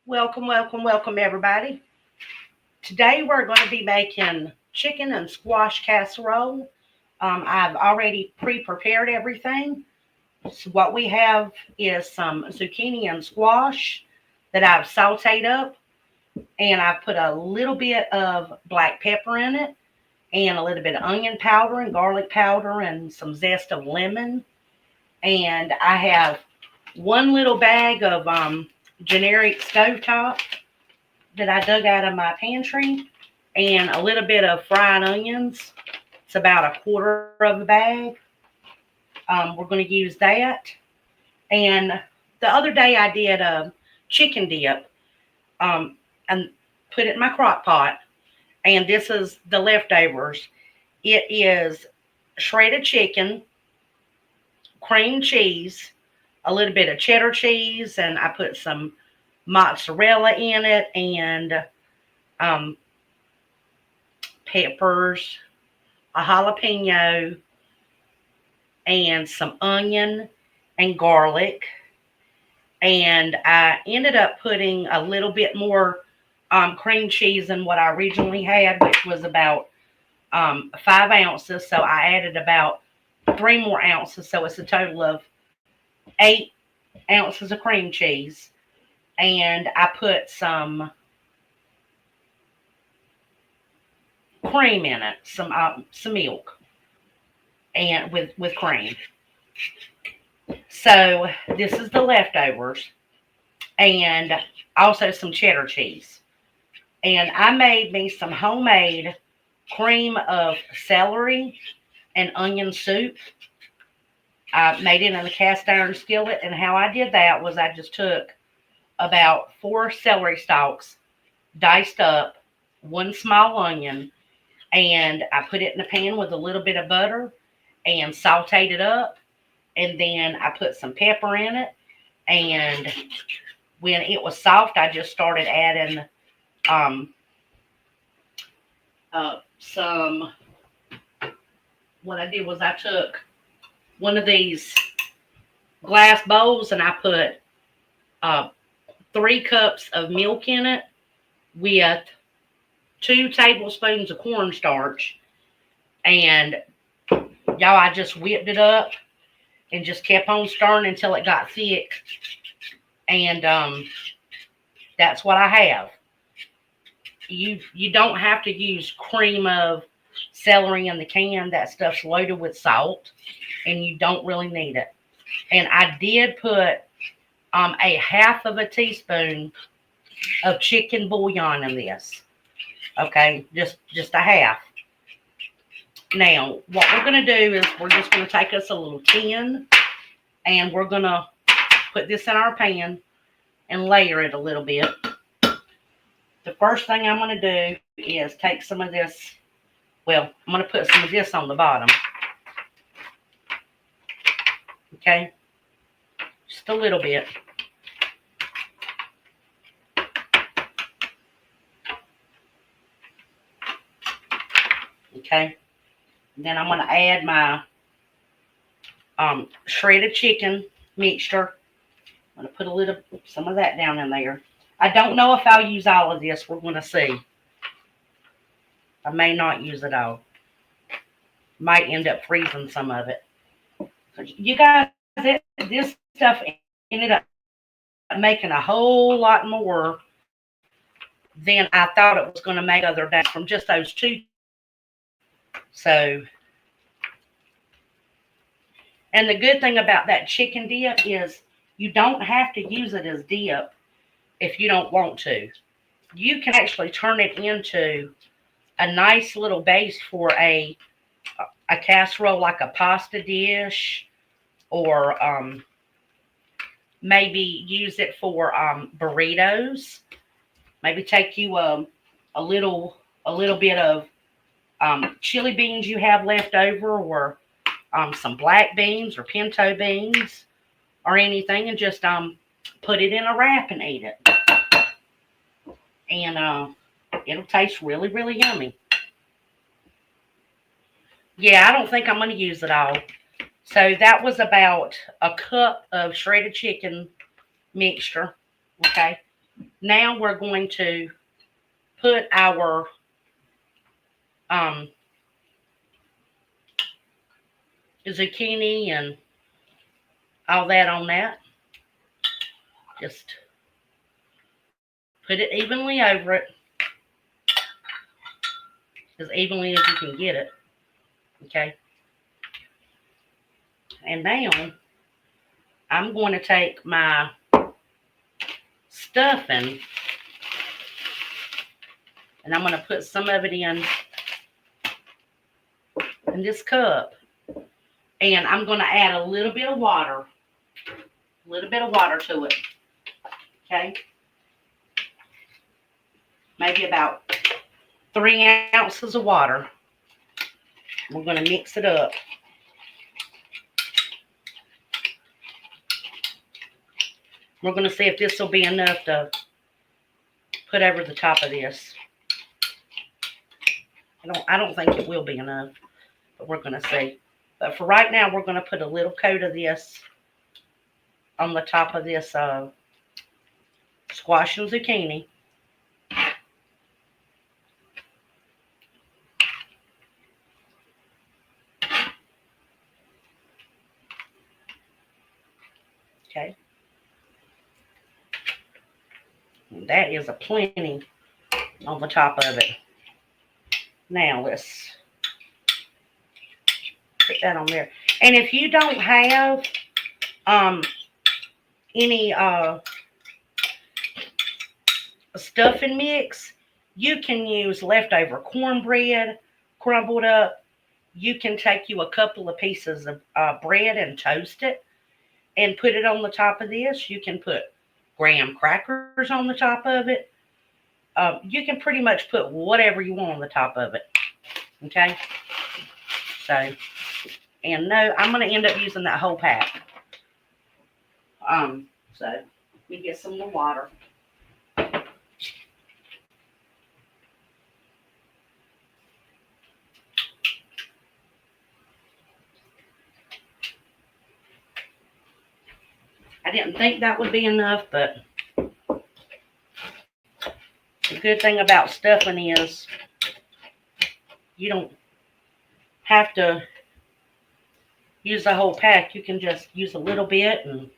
Welcome, everybody. Today we're going to be making chicken and squash casserole. I've already pre-prepared everything. So what we have is some zucchini and squash that I've sauteed up, and I've put a little bit of black pepper in it, and a little bit of onion powder and garlic powder, and some zest of lemon. And I have one little bag of generic stovetop that I dug out of my pantry, and a little bit of fried onions. It's about a quarter of a bag. We're going to use that. And the other day I did a chicken dip and put it in my crock pot. And this is the leftovers. It is shredded chicken, cream cheese, a little bit of cheddar cheese, and I put some mozzarella in it, and um, peppers, a jalapeno, and some onion and garlic. And I ended up putting a little bit more cream cheese than what I originally had, which was about 5 ounces. So I added about 3 more ounces. So it's a total of 8 ounces of cream cheese. And I put some cream in it, some milk, and with cream. So this is the leftovers, and also some cheddar cheese. And I made me some homemade cream of celery and onion soup. I made it in a cast iron skillet, and how I did that was I just took about 4 celery stalks, diced up, 1 small onion, and I put it in a pan with a little bit of butter and sauteed it up. And then I put some pepper in it. And when it was soft, I just started adding some. What I did was I took one of these glass bowls and I put 3 cups of milk in it with 2 tablespoons of cornstarch. And y'all, I just whipped it up and just kept on stirring until it got thick. And that's what I have. You don't have to use cream of celery in the can. That stuff's loaded with salt, and you don't really need it. And I did put a half of a teaspoon of chicken bouillon in this. Okay, just a half. Now, what we're going to do is we're just going to take us a little tin, and we're going to put this in our pan and layer it a little bit. The first thing I'm going to do is take some of this. Well, I'm going to put some of this on the bottom. Okay, just a little bit. Okay, and then I'm going to add my shredded chicken mixture. I'm going to put some of that down in there. I don't know if I'll use all of this. We're going to see. I may not use it all. Might end up freezing some of it. So you guys, this stuff ended up making a whole lot more than I thought it was going to make other days from just those 2. So, and the good thing about that chicken dip is you don't have to use it as dip if you don't want to. You can actually turn it into a nice little base for a casserole, like a pasta dish, or maybe use it for burritos. Maybe take you a little bit of chili beans you have left over, or some black beans or pinto beans or anything, and just put it in a wrap and eat it. And it'll taste really, really yummy. Yeah, I don't think I'm going to use it all. So that was about a cup of shredded chicken mixture. Okay. Now we're going to put our zucchini and all that on that. Just put it evenly over it, as evenly as you can get it. Okay. And now I'm going to take my stuffing and I'm going to put some of it in this cup. And I'm going to add a little bit of water. A little bit of water to it. Okay. Maybe about 3 ounces of water. We're going to mix it up. We're going to see if this will be enough to put over the top of this. I don't think it will be enough, but we're going to see. But for right now, we're going to put a little coat of this on the top of this squash and zucchini. Okay. And that is a plenty on the top of it. Now let's put that on there. And if you don't have any stuffing mix, you can use leftover cornbread crumbled up. You can take you a couple of pieces of bread and toast it and put it on the top of this. You can put graham crackers on the top of it. You can pretty much put whatever you want on the top of it. Okay? So, and no, I'm going to end up using that whole pack. So, let me get some more water. I didn't think that would be enough, but the good thing about stuffing is you don't have to use the whole pack. You can just use a little bit and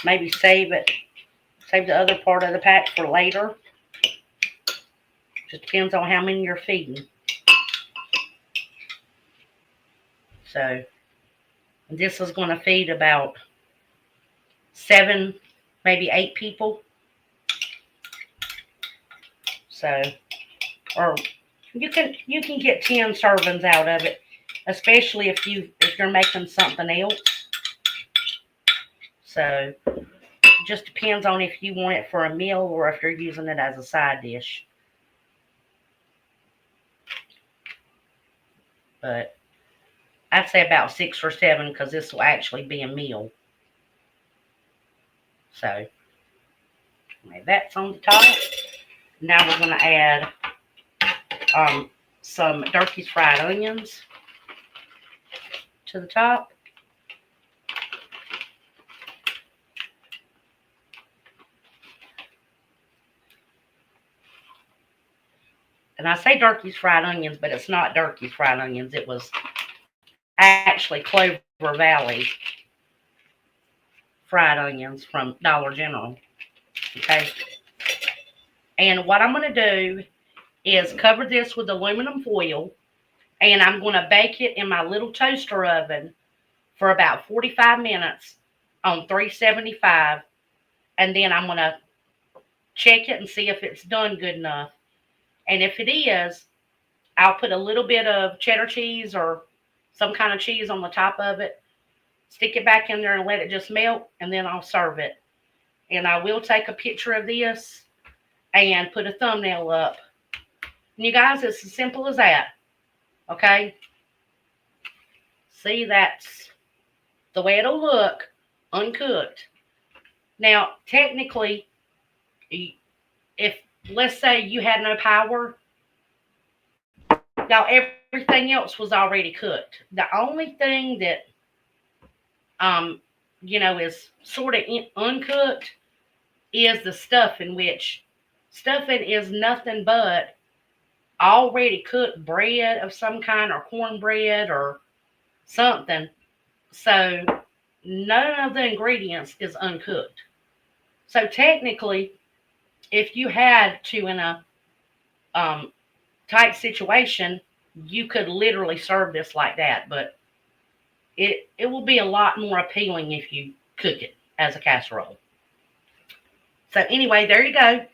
maybe save the other part of the pack for later. Just depends on how many you're feeding. So this is going to feed about 7, maybe 8 people. So, or you can get 10 servings out of it, especially if you're making something else. So it just depends on if you want it for a meal or if you're using it as a side dish. But I'd say about 6 or 7 because this will actually be a meal. So that's on the top. Now we're going to add some Durkee's fried onions to the top. And I say Durkee's fried onions, but it's not Durkee's fried onions. It was actually Clover Valley fried onions from Dollar General. Okay. And what I'm going to do is cover this with aluminum foil, and I'm going to bake it in my little toaster oven for about 45 minutes on 375, and then I'm going to check it and see if it's done good enough. And if it is, I'll put a little bit of cheddar cheese or some kind of cheese on the top of it, stick it back in there and let it just melt, and then I'll serve it. And I will take a picture of this and put a thumbnail up. And you guys, it's as simple as that. Okay? See, that's the way it'll look uncooked. Now, technically, if, let's say you had no power, now everything else was already cooked. The only thing that, is sort of uncooked is the stuffing, which stuffing is nothing but already cooked bread of some kind or cornbread or something. So none of the ingredients is uncooked. So technically, if you had to in a um, tight situation, you could literally serve this like that. But it will be a lot more appealing if you cook it as a casserole. So anyway, there you go.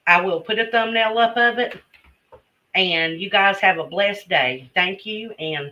I will put a thumbnail up of it. And you guys have a blessed day. Thank you, and